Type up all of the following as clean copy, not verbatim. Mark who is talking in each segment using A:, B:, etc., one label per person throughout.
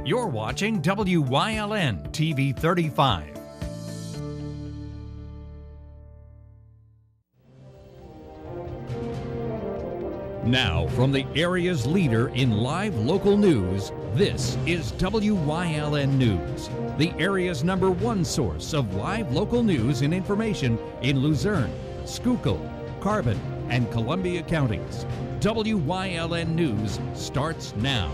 A: You're watching WYLN TV 35. Now, from the area's leader in live local news, this is WYLN News, the area's #1 source of live local news and information in Luzerne, Schuylkill, Carbon, and Columbia counties. WYLN News starts now.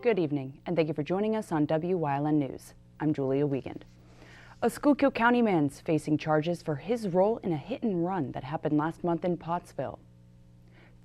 B: Good evening, and thank you for joining us on WYLN News. I'm Julia Wiegand. A Schuylkill County man's facing charges for his role in a hit and run that happened last month in Pottsville.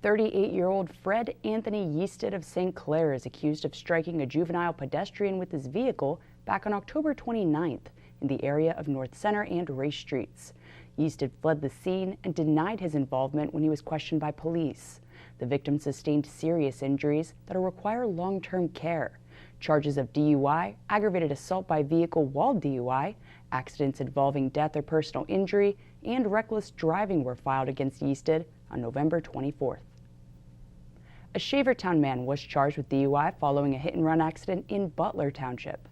B: 38-year-old Fred Anthony Yeasted of St. Clair is accused of striking a juvenile pedestrian with his vehicle back on October 29th in the area of North Center and Race Streets. Yeasted fled the scene and denied his involvement when he was questioned by police. The victim sustained serious injuries that will require long-term care. Charges of DUI, aggravated assault by vehicle while DUI, accidents involving death or personal injury, and reckless driving were filed against Yeasted on November 24th. A Shavertown man was charged with DUI following a hit-and-run accident in Butler Township.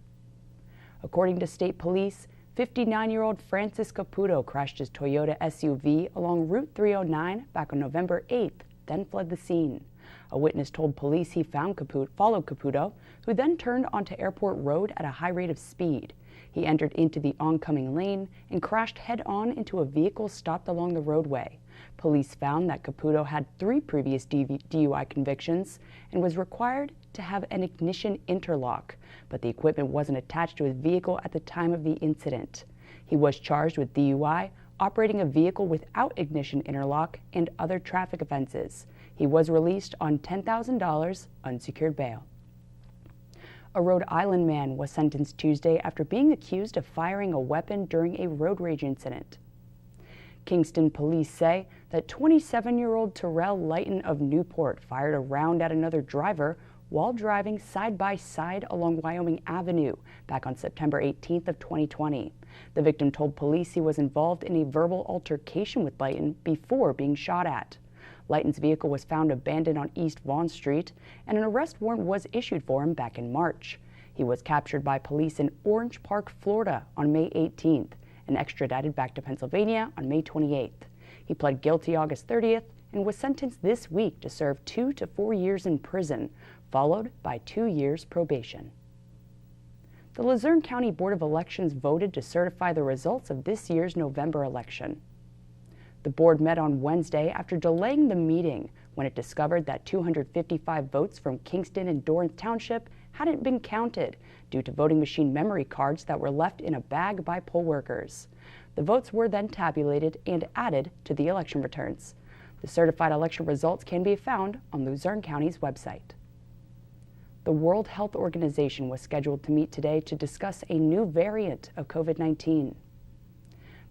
B: According to state police, 59-year-old Francis Caputo crashed his Toyota SUV along Route 309 back on November 8th, then fled the scene. A witness told police he followed Caputo, who then turned onto Airport Road at a high rate of speed. He entered into the oncoming lane and crashed head-on into a vehicle stopped along the roadway. Police found that Caputo had 3 previous DUI convictions and was required to have an ignition interlock, but the equipment wasn't attached to his vehicle at the time of the incident. He was charged with DUI, operating a vehicle without ignition interlock, and other traffic offenses. He was released on $10,000 unsecured bail. A Rhode Island man was sentenced Tuesday after being accused of firing a weapon during a road rage incident. Kingston police say that 27-year-old Terrell Lighton of Newport fired a round at another driver while driving side by side along Wyoming Avenue back on September 18th of 2020. The victim told police he was involved in a verbal altercation with Lighton before being shot at. Lighton's vehicle was found abandoned on East Vaughn Street, and an arrest warrant was issued for him back in March. He was captured by police in Orange Park, Florida on May 18th and extradited back to Pennsylvania on May 28th. He pled guilty August 30th and was sentenced this week to serve 2 to 4 years in prison, followed by 2 years probation. The Luzerne County Board of Elections voted to certify the results of this year's November election. The board met on Wednesday after delaying the meeting when it discovered that 255 votes from Kingston and Dorrance Township hadn't been counted due to voting machine memory cards that were left in a bag by poll workers. The votes were then tabulated and added to the election returns. The certified election results can be found on Luzerne County's website. The World Health Organization was scheduled to meet today to discuss a new variant of COVID-19.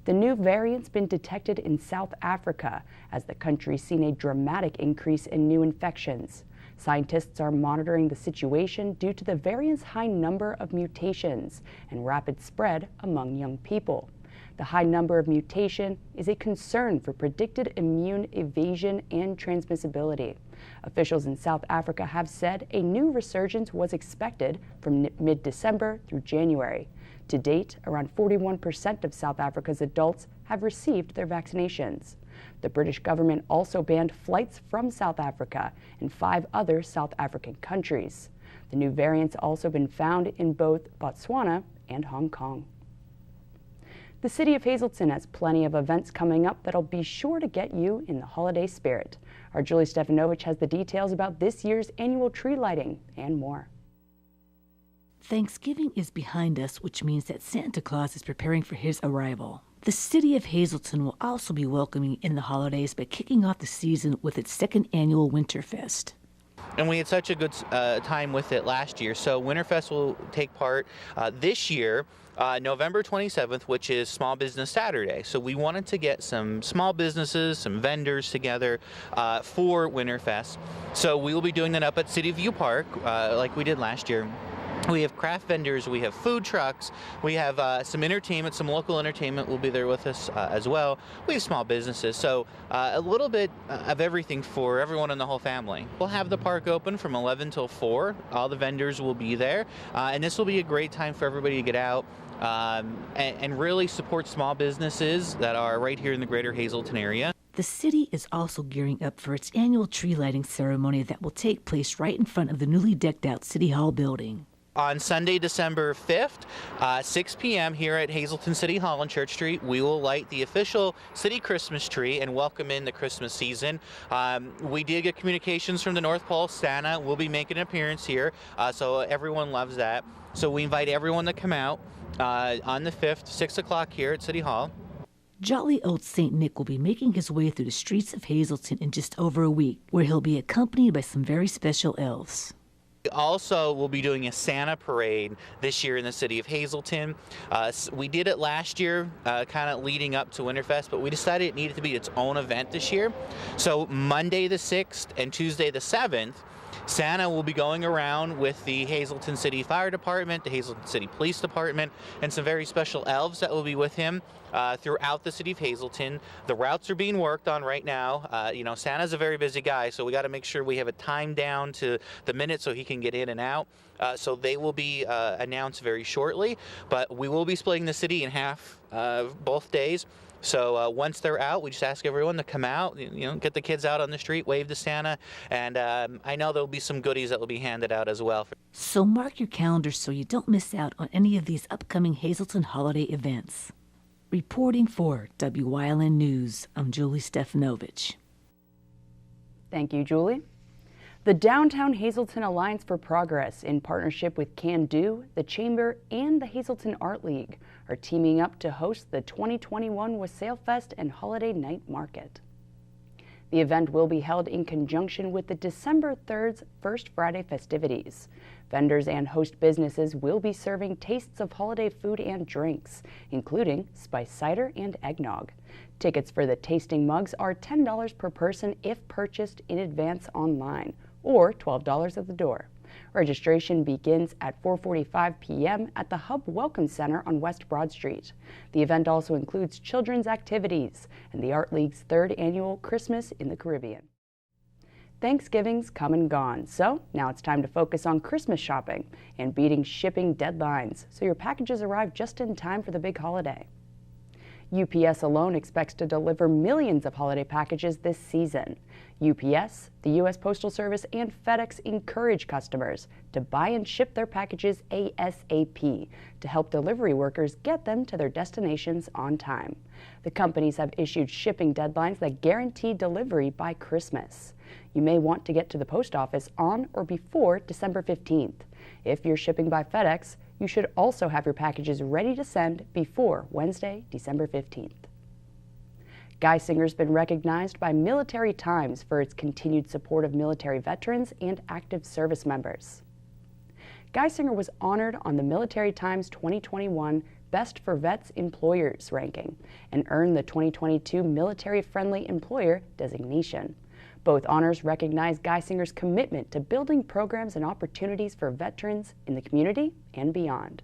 B: The new variant's been detected in South Africa as the country's seen a dramatic increase in new infections. Scientists are monitoring the situation due to the variant's high number of mutations and rapid spread among young people. The high number of mutation is a concern for predicted immune evasion and transmissibility. Officials in South Africa have said a new resurgence was expected from mid-December through January. To date, around 41% of South Africa's adults have received their vaccinations. The British government also banned flights from South Africa and 5 other South African countries. The new variant's also been found in both Botswana and Hong Kong. The city of Hazleton has plenty of events coming up that'll be sure to get you in the holiday spirit. Our Julie Stefanovich has the details about this year's annual tree lighting and more.
C: Thanksgiving is behind us, which means that Santa Claus is preparing for his arrival. The city of Hazleton will also be welcoming in the holidays by kicking off the season with its 2nd annual Winterfest.
D: And we had such a good time with it last year, so Winterfest will take part this year, November 27th, which is Small Business Saturday. So we wanted to get some small businesses, some vendors together for Winterfest. So we will be doing that up at City View Park like we did last year. We have craft vendors, we have food trucks, we have some entertainment, some local entertainment will be there with us as well. We have small businesses, so a little bit of everything for everyone in the whole family. We'll have the park open from 11 till 4. All the vendors will be there, and this will be a great time for everybody to get out and really support small businesses that are right here in the greater Hazleton area.
C: The city is also gearing up for its annual tree lighting ceremony that will take place right in front of the newly decked out City Hall building.
D: On Sunday, December 5th, 6 p.m. here at Hazleton City Hall on Church Street, we will light the official city Christmas tree and welcome in the Christmas season. We did get communications from the North Pole. Santa will be making an appearance here, so everyone loves that. So we invite everyone to come out on the 5th, 6 o'clock here at City Hall.
C: Jolly Old St. Nick will be making his way through the streets of Hazleton in just over a week, where he'll be accompanied by some very special elves.
D: We also will be doing a Santa parade this year in the city of Hazleton. We did it last year, kind of leading up to Winterfest, but we decided it needed to be its own event this year. So Monday the 6th and Tuesday the 7th, Santa will be going around with the Hazleton City Fire Department, the Hazleton City Police Department, and some very special elves that will be with him throughout the city of Hazleton. The routes are being worked on right now. You know, Santa's a very busy guy, so we got to make sure we have it timed down to the minute so he can get in and out. So they will be announced very shortly, but we will be splitting the city in half both days. So once they're out, we just ask everyone to come out, you know, get the kids out on the street, wave to Santa, and I know there'll be some goodies that will be handed out as well.
C: So mark your calendars so you don't miss out on any of these upcoming Hazleton holiday events. Reporting for Wyln News, I'm Julie Stefanovich.
B: Thank you, Julie. The Downtown Hazleton Alliance for Progress, in partnership with Can Do, the Chamber, and the Hazleton Art League, are teaming up to host the 2021 Wassail Fest and Holiday Night Market. The event will be held in conjunction with the December 3rd's First Friday festivities. Vendors and host businesses will be serving tastes of holiday food and drinks, including spiced cider and eggnog. Tickets for the tasting mugs are $10 per person if purchased in advance online, or $12 at the door. Registration begins at 4:45 p.m. at the Hub Welcome Center on West Broad Street. The event also includes children's activities and the Art League's third annual Christmas in the Caribbean. Thanksgiving's come and gone, so now it's time to focus on Christmas shopping and beating shipping deadlines so your packages arrive just in time for the big holiday. UPS alone expects to deliver millions of holiday packages this season. UPS, the U.S. Postal Service, and FedEx encourage customers to buy and ship their packages ASAP to help delivery workers get them to their destinations on time. The companies have issued shipping deadlines that guarantee delivery by Christmas. You may want to get to the post office on or before December 15th. If you're shipping by FedEx, you should also have your packages ready to send before Wednesday, December 15th. Geisinger's been recognized by Military Times for its continued support of military veterans and active service members. Geisinger was honored on the Military Times 2021 Best for Vets Employers ranking and earned the 2022 Military Friendly Employer designation. Both honors recognize Geisinger's commitment to building programs and opportunities for veterans in the community and beyond.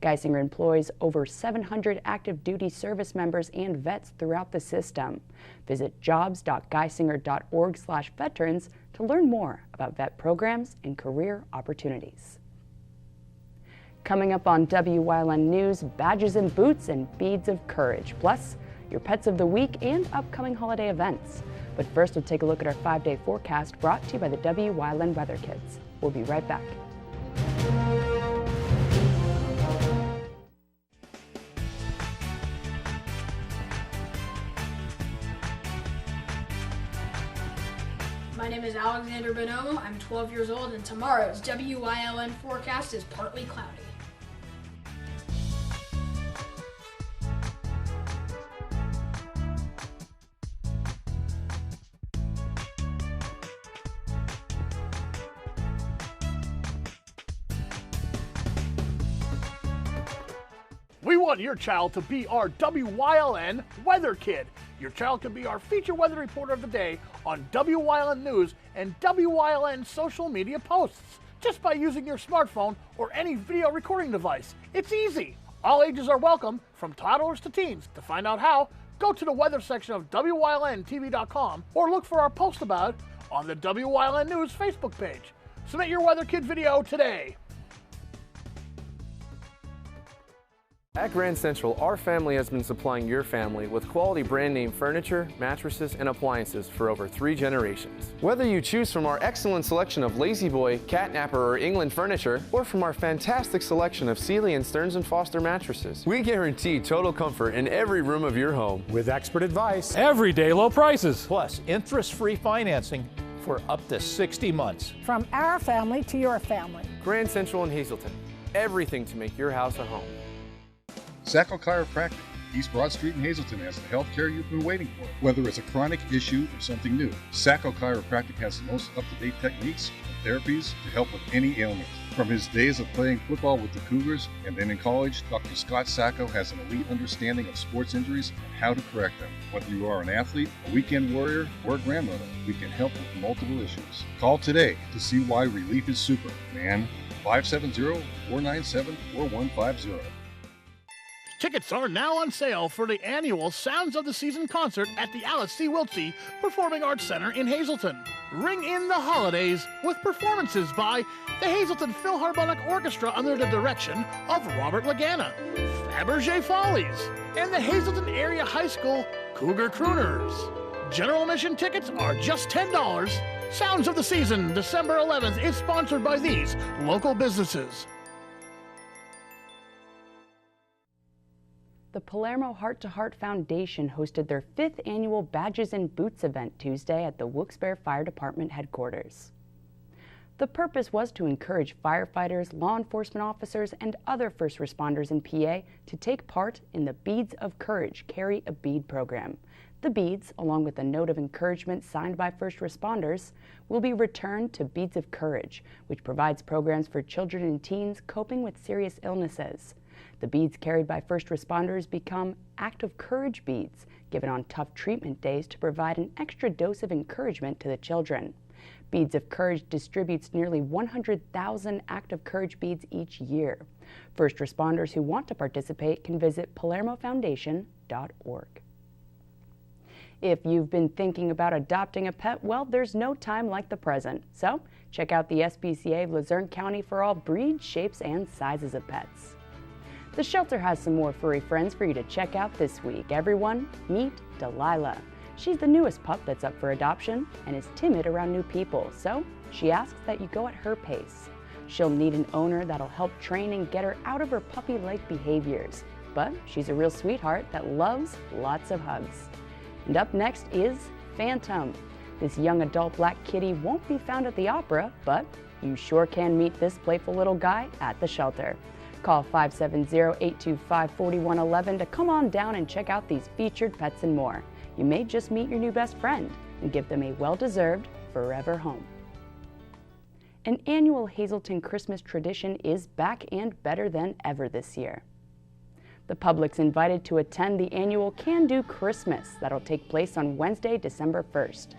B: Geisinger employs over 700 active duty service members and vets throughout the system. Visit jobs.geisinger.org/veterans to learn more about vet programs and career opportunities. Coming up on Wyln News, badges and boots and beads of courage, plus your pets of the week and upcoming holiday events. But first, we'll take a look at our 5-day forecast brought to you by the Wyln Weather Kids. We'll be right back.
E: My name is Alexander Bonomo. I'm 12 years old, and tomorrow's Wyln forecast is partly cloudy.
F: We want your child to be our Wyln Weather Kid. Your child can be our feature weather reporter of the day on Wyln News and Wyln social media posts. just by using your smartphone or any video recording device. It's easy. All ages are welcome, from toddlers to teens. To find out how, go to the weather section of WYLNTV.com or look for our post about it on the WYLN News Facebook page. Submit your Weather Kid video today.
G: At Grand Central, our family has been supplying your family with quality brand name furniture, mattresses, and appliances for over 3 generations. Whether you choose from our excellent selection of Lazy Boy, Catnapper, or England furniture, or from our fantastic selection of Sealy and Stearns & Foster mattresses, we guarantee total comfort in every room of your home.
H: With expert advice, everyday low prices,
I: plus interest-free financing for up to 60 months.
J: From our family to your family.
G: Grand Central in Hazleton. Everything to make your house a home.
K: Sacco Chiropractic, East Broad Street in Hazleton, has the health care you've been waiting for. Whether it's a chronic issue or something new, Sacco Chiropractic has the most up-to-date techniques and therapies to help with any ailment. From his days of playing football with the Cougars and then in college, Dr. Scott Sacco has an elite understanding of sports injuries and how to correct them. Whether you are an athlete, a weekend warrior, or a grandmother, we can help with multiple issues. Call today to see why relief is super, man. 570-497-4150.
F: Tickets are now on sale for the annual Sounds of the Season concert at the Alice C. Wiltsey Performing Arts Center in Hazleton. Ring in the holidays with performances by the Hazleton Philharmonic Orchestra under the direction of Robert Lagana, Fabergé Follies, and the Hazleton Area High School Cougar Crooners. General admission tickets are just $10. Sounds of the Season, December 11th, is sponsored by these local businesses.
B: The Palermo Heart to Heart Foundation hosted their 5th annual Badges and Boots event Tuesday at the Wilkes-Barre Fire Department headquarters. The purpose was to encourage firefighters, law enforcement officers, and other first responders in PA to take part in the Beads of Courage Carry a Bead program. The beads, along with a note of encouragement signed by first responders, will be returned to Beads of Courage, which provides programs for children and teens coping with serious illnesses. The beads carried by first responders become Act of Courage beads, given on tough treatment days to provide an extra dose of encouragement to the children. Beads of Courage distributes nearly 100,000 Act of Courage beads each year. First responders who want to participate can visit palermofoundation.org. If you've been thinking about adopting a pet, well, there's no time like the present. So check out the SPCA of Luzerne County for all breeds, shapes, and sizes of pets. The shelter has some more furry friends for you to check out this week. Everyone, meet Delilah. She's the newest pup that's up for adoption and is timid around new people, so she asks that you go at her pace. She'll need an owner that'll help train and get her out of her puppy-like behaviors. But she's a real sweetheart that loves lots of hugs. And up next is Phantom. This young adult black kitty won't be found at the opera, but you sure can meet this playful little guy at the shelter. Call 570-825-4111 to come on down and check out these featured pets and more. You may just meet your new best friend and give them a well-deserved forever home. An annual Hazleton Christmas tradition is back and better than ever this year. The public's invited to attend the annual Can Do Christmas that'll take place on Wednesday, December 1st.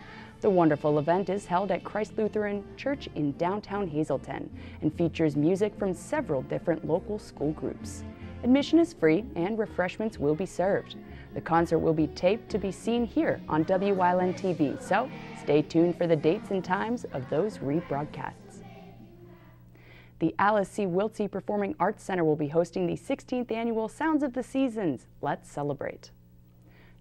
B: The wonderful event is held at Christ Lutheran Church in downtown Hazleton and features music from several different local school groups. Admission is free and refreshments will be served. The concert will be taped to be seen here on WYLN TV, so stay tuned for the dates and times of those rebroadcasts. The Alice C. Wiltsey Performing Arts Center will be hosting the 16th annual Sounds of the Seasons. Let's celebrate.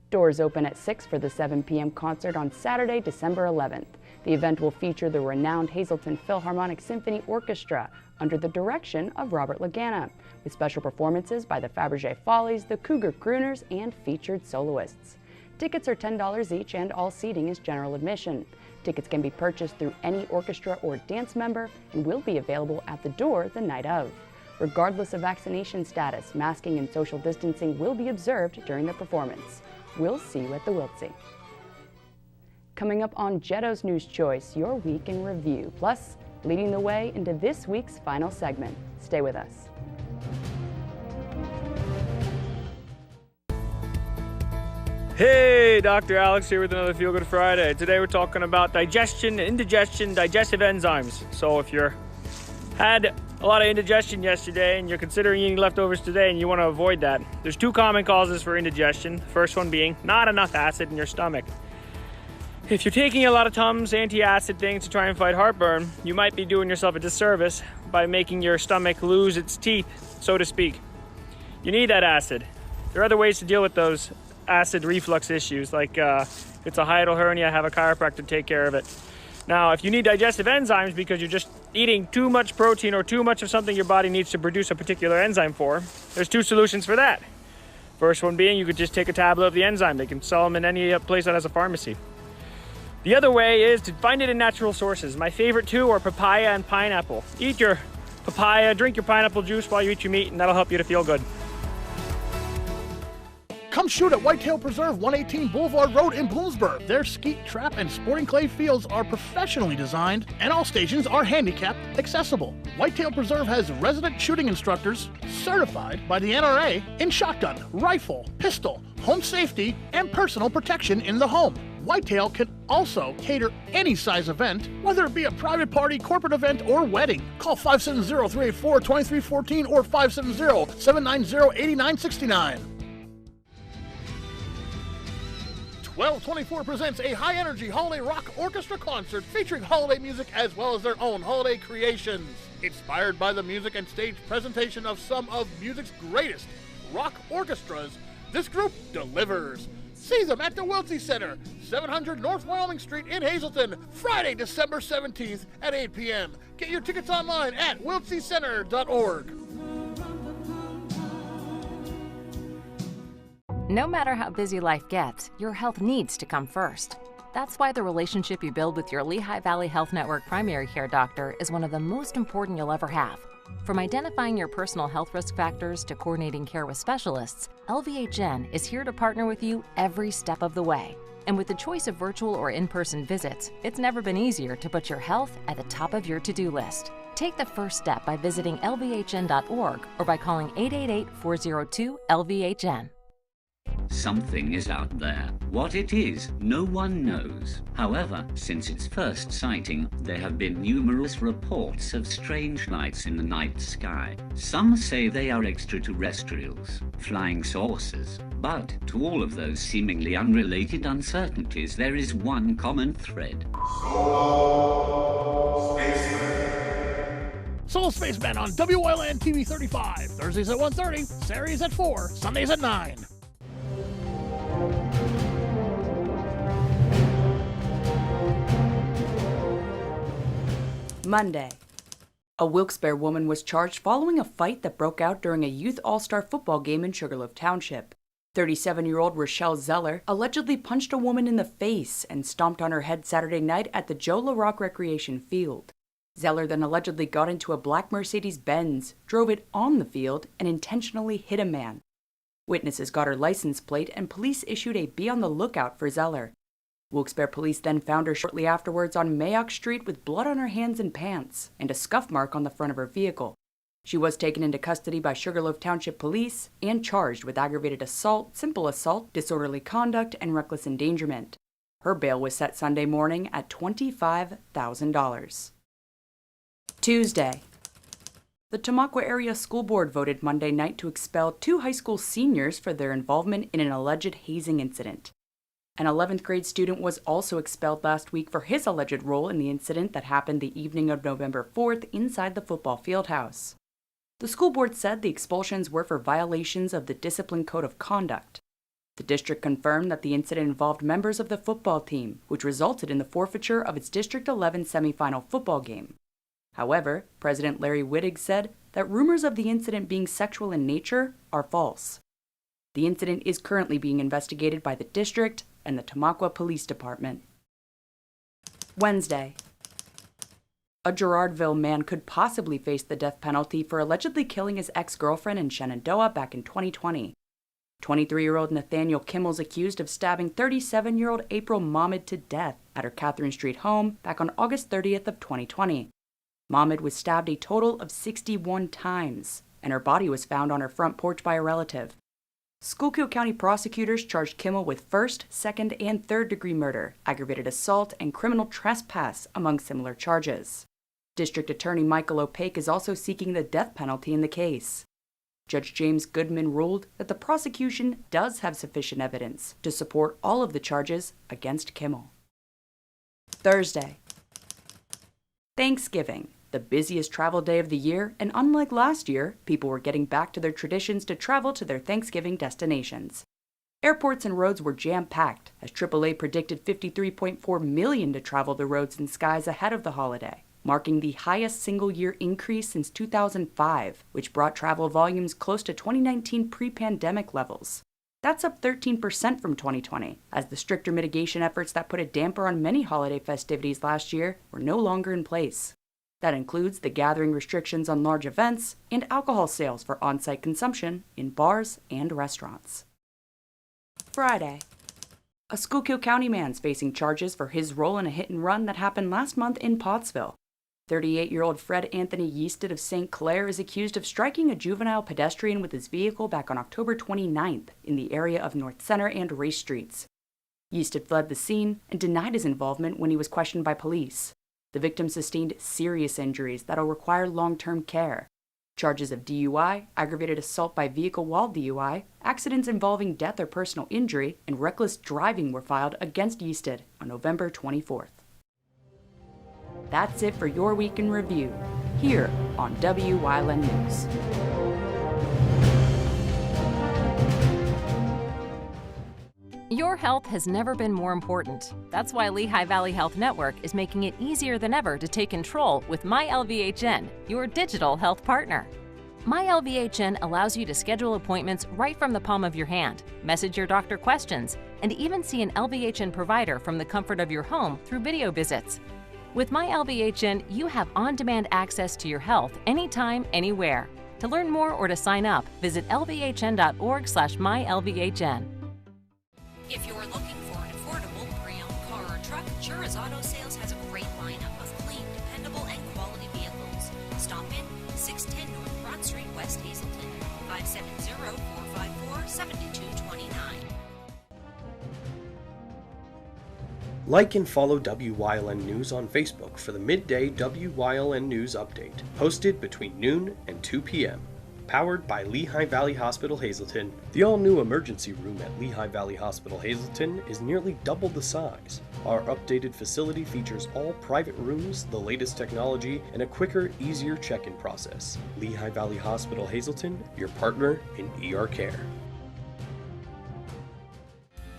B: Doors open at 6 for the 7 p.m. concert on Saturday, December 11th. The event will feature the renowned Hazleton Philharmonic Symphony Orchestra under the direction of Robert Lagana, with special performances by the Fabergé Follies, the Cougar Crooners, and featured soloists. Tickets are $10 each and all seating is general admission. Tickets can be purchased through any orchestra or dance member and will be available at the door the night of. Regardless of vaccination status, masking and social distancing will be observed during the performance. We'll see you at the Wiltsey. Coming up on Jetto's News Choice, your week in review, plus leading the way into this week's final segment. Stay with us.
L: Hey, Dr. Alex here with another Feel Good Friday. Today we're talking about digestion, indigestion, digestive enzymes. So if you're Had a lot of indigestion yesterday and you're considering eating leftovers today and you want to avoid that. There's two common causes for indigestion. The first one being not enough acid in your stomach. If you're taking a lot of Tums anti-acid things to try and fight heartburn, you might be doing yourself a disservice by making your stomach lose its teeth, so to speak. You need that acid. There are other ways to deal with those acid reflux issues, like if it's a hiatal hernia, have a chiropractor take care of it. Now, if you need digestive enzymes because you're just eating too much protein or too much of something your body needs to produce a particular enzyme for, there's two solutions for that. First one being you could just take a tablet of the enzyme. They can sell them in any place that has a pharmacy. The other way is to find it in natural sources. My favorite two are papaya and pineapple. Eat your papaya, drink your pineapple juice while you eat your meat, and that'll help you to feel good.
F: Come shoot at Whitetail Preserve, 118 Boulevard Road in Bloomsburg. Their skeet, trap, and sporting clay fields are professionally designed, and all stations are handicap accessible. Whitetail Preserve has resident shooting instructors certified by the NRA in shotgun, rifle, pistol, home safety, and personal protection in the home. Whitetail can also cater any size event, whether it be a private party, corporate event, or wedding. Call 570-384-2314 or 570-790-8969. 1224 presents a high-energy holiday rock orchestra concert featuring holiday music as well as their own holiday creations. Inspired by the music and stage presentation of some of music's greatest rock orchestras, this group delivers. See them at the Wiltsey Center, 700 North Wyoming Street in Hazleton, Friday, December 17th at 8 p.m. Get your tickets online at wiltseycenter.org.
M: No matter how busy life gets, your health needs to come first. That's why the relationship you build with your Lehigh Valley Health Network primary care doctor is one of the most important you'll ever have. From identifying your personal health risk factors to coordinating care with specialists, LVHN is here to partner with you every step of the way. And with the choice of virtual or in-person visits, it's never been easier to put your health at the top of your to-do list. Take the first step by visiting lvhn.org or by calling 888-402-LVHN.
N: Something is out there. What it is, no one knows. However, since its first sighting, there have been numerous reports of strange lights in the night sky. Some say they are extraterrestrials, flying saucers. But to all of those seemingly unrelated uncertainties, there is one common thread.
F: Soul Spaceman on Wyln TV 35. Thursdays at 1:30, Saturdays at 4, Sundays at 9.
B: Monday. A Wilkes-Barre woman was charged following a fight that broke out during a youth all-star football game in Sugarloaf Township. 37-year-old Rochelle Zeller allegedly punched a woman in the face and stomped on her head Saturday night at the Joe LaRock Recreation Field. Zeller then allegedly got into a black Mercedes-Benz, drove it on the field, and intentionally hit a man. Witnesses got her license plate and police issued a be on the lookout for Zeller. Wilkes-Barre police then found her shortly afterwards on Mayock Street with blood on her hands and pants and a scuff mark on the front of her vehicle. She was taken into custody by Sugarloaf Township Police and charged with aggravated assault, simple assault, disorderly conduct, and reckless endangerment. Her bail was set Sunday morning at $25,000. Tuesday. The Tamaqua Area School Board voted Monday night to expel 2 high school seniors for their involvement in an alleged hazing incident. An 11th grade student was also expelled last week for his alleged role in the incident that happened the evening of November 4th inside the football fieldhouse. The school board said the expulsions were for violations of the Discipline Code of Conduct. The district confirmed that the incident involved members of the football team, which resulted in the forfeiture of its District 11 semifinal football game. However, President Larry Wittig said that rumors of the incident being sexual in nature are false. The incident is currently being investigated by the district and the Tamaqua Police Department. Wednesday. A Girardville man could possibly face the death penalty for allegedly killing his ex-girlfriend in Shenandoah back in 2020. 23-year-old Nathaniel Kimmel's accused of stabbing 37-year-old April Mahmoud to death at her Catherine Street home back on August 30th of 2020. Mahmoud was stabbed a total of 61 times, and her body was found on her front porch by a relative. Schuylkill County prosecutors charged Kimmel with first, second, and third-degree murder, aggravated assault, and criminal trespass, among similar charges. District Attorney Michael Opaque is also seeking the death penalty in the case. Judge James Goodman ruled that the prosecution does have sufficient evidence to support all of the charges against Kimmel. Thursday. Thanksgiving, the busiest travel day of the year, and unlike last year, people were getting back to their traditions to travel to their Thanksgiving destinations. Airports and roads were jam-packed, as AAA predicted 53.4 million to travel the roads and skies ahead of the holiday, marking the highest single-year increase since 2005, which brought travel volumes close to 2019 pre-pandemic levels. That's up 13% from 2020, as the stricter mitigation efforts that put a damper on many holiday festivities last year were no longer in place. That includes the gathering restrictions on large events and alcohol sales for on-site consumption in bars and restaurants. Friday. A Schuylkill County man's facing charges for his role in a hit-and-run that happened last month in Pottsville. 38-year-old Fred Anthony Yeasted of St. Clair is accused of striking a juvenile pedestrian with his vehicle back on October 29th in the area of North Center and Race Streets. Yeasted fled the scene and denied his involvement when he was questioned by police. The victim sustained serious injuries that'll require long-term care. Charges of DUI, aggravated assault by vehicle while DUI, accidents involving death or personal injury, and reckless driving were filed against Yeasted on November 24th. That's it for your week in review, here on Wyln News.
M: Your health has never been more important. That's why Lehigh Valley Health Network is making it easier than ever to take control with MyLVHN, your digital health partner. MyLVHN allows you to schedule appointments right from the palm of your hand, message your doctor questions, and even see an LVHN provider from the comfort of your home through video visits. With MyLVHN, you have on-demand access to your health anytime, anywhere. To learn more or to sign up, visit lvhn.org/mylvhn.
O: If you're looking for an affordable pre-owned car or truck, Chura's Auto Sales has a great lineup of clean, dependable, and quality vehicles. Stop in 610 North Broad Street, West Hazleton, 570-454-7229.
P: Like and follow WYLN News on Facebook for the midday WYLN News update, posted between noon and 2 p.m. Powered by Lehigh Valley Hospital Hazleton, the all-new emergency room at Lehigh Valley Hospital Hazleton is nearly double the size. Our updated facility features all private rooms, the latest technology, and a quicker, easier check-in process. Lehigh Valley Hospital Hazleton, your partner in ER care.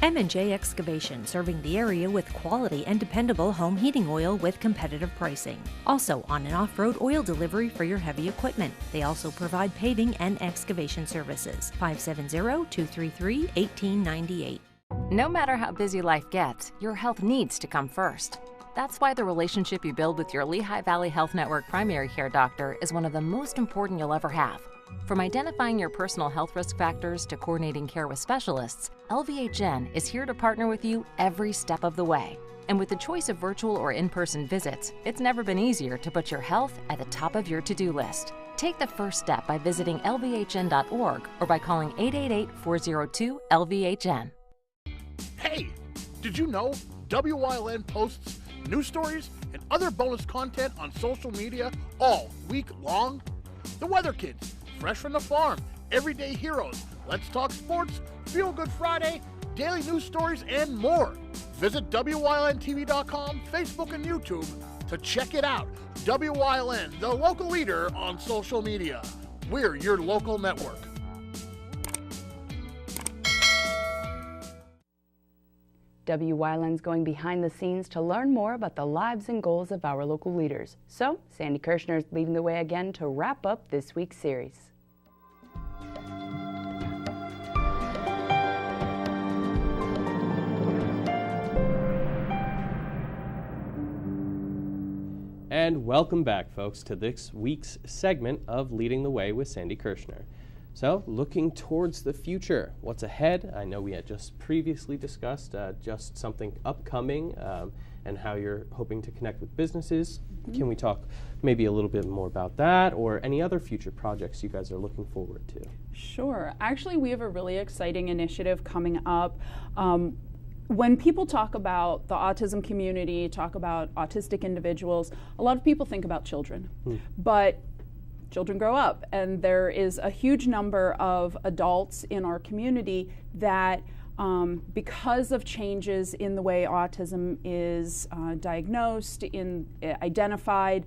Q: M&J Excavation, serving the area with quality and dependable home heating oil with competitive pricing. Also on and off-road oil delivery for your heavy equipment. They also provide paving and excavation services. 570-233-1898.
M: No matter how busy life gets, your health needs to come first. That's why the relationship you build with your Lehigh Valley Health Network primary care doctor is one of the most important you'll ever have. From identifying your personal health risk factors to coordinating care with specialists, LVHN is here to partner with you every step of the way. And with the choice of virtual or in-person visits, it's never been easier to put your health at the top of your to-do list. Take the first step by visiting lvhn.org or by calling 888-402-LVHN.
F: Hey, did you know WYLN posts news stories and other bonus content on social media all week long? The Weather Kids, Fresh from the Farm, Everyday Heroes, Let's Talk Sports, Feel Good Friday, daily news stories, and more. Visit WYLNTV.com, Facebook, and YouTube to check it out. WYLN, the local leader on social media. We're your local network.
B: WYLN's going behind the scenes to learn more about the lives and goals of our local leaders. So, Sandy Kirshner is leading the way again to wrap up this week's series.
R: And welcome back, folks, to this week's segment of Leading the Way with Sandy Kirshner. So, looking towards the future, what's ahead? I know we had just previously discussed just something upcoming and how you're hoping to connect with businesses. Mm-hmm. Can we talk maybe a little bit more about that or any other future projects you guys are looking forward to?
S: Sure. Actually, we have a really exciting initiative coming up. When people talk about the autism community, talk about autistic individuals, a lot of people think about children. But children grow up, and there is a huge number of adults in our community that because of changes in the way autism is diagnosed, identified,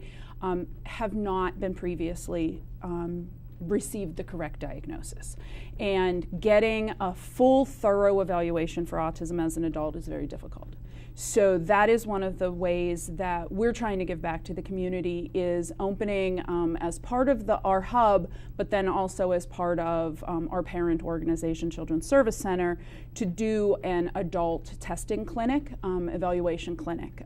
S: have not been previously received the correct diagnosis. And getting a full, thorough evaluation for autism as an adult is very difficult. So that is one of the ways that we're trying to give back to the community, is opening as part of our hub, but then also as part of our parent organization, Children's Service Center, to do an adult testing clinic, evaluation clinic.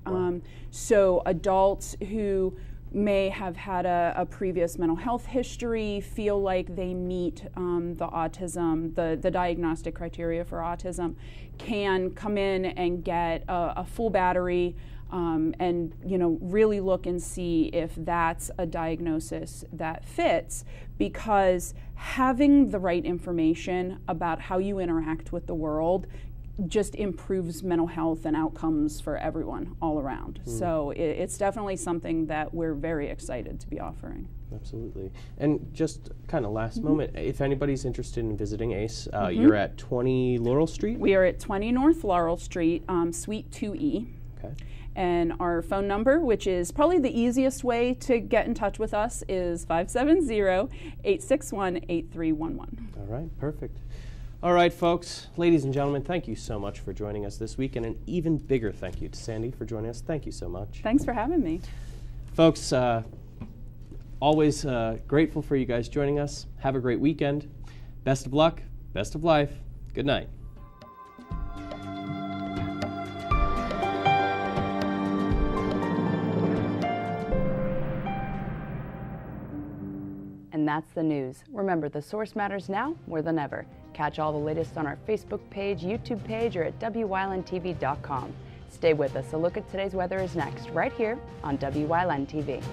S: So adults who may have had a previous mental health history, feel like they meet the autism, the diagnostic criteria for autism, can come in and get a full battery and really look and see if that's a diagnosis that fits, because having the right information about how you interact with the world just improves mental health and outcomes for everyone all around. So it's definitely something that we're very excited to be offering.
R: Absolutely. And just kind of last moment, if anybody's interested in visiting ACE, you're at 20 Laurel Street?
S: We are at 20 North Laurel Street, Suite 2E.
R: Okay.
S: And our phone number, which is probably the easiest way to get in touch with us, is 570-861-8311.
R: All right, perfect. All right, folks, ladies and gentlemen, thank you so much for joining us this week, and an even bigger thank you to Sandy for joining us. Thank you so much.
S: Thanks for having me.
R: Folks, always grateful for you guys joining us. Have a great weekend. Best of luck, best of life. Good night.
B: And that's the news. Remember, the source matters now more than ever. Catch all the latest on our Facebook page, YouTube page, or at WYLNTV.com. Stay with us. A look at today's weather is next, right here on WYLN TV.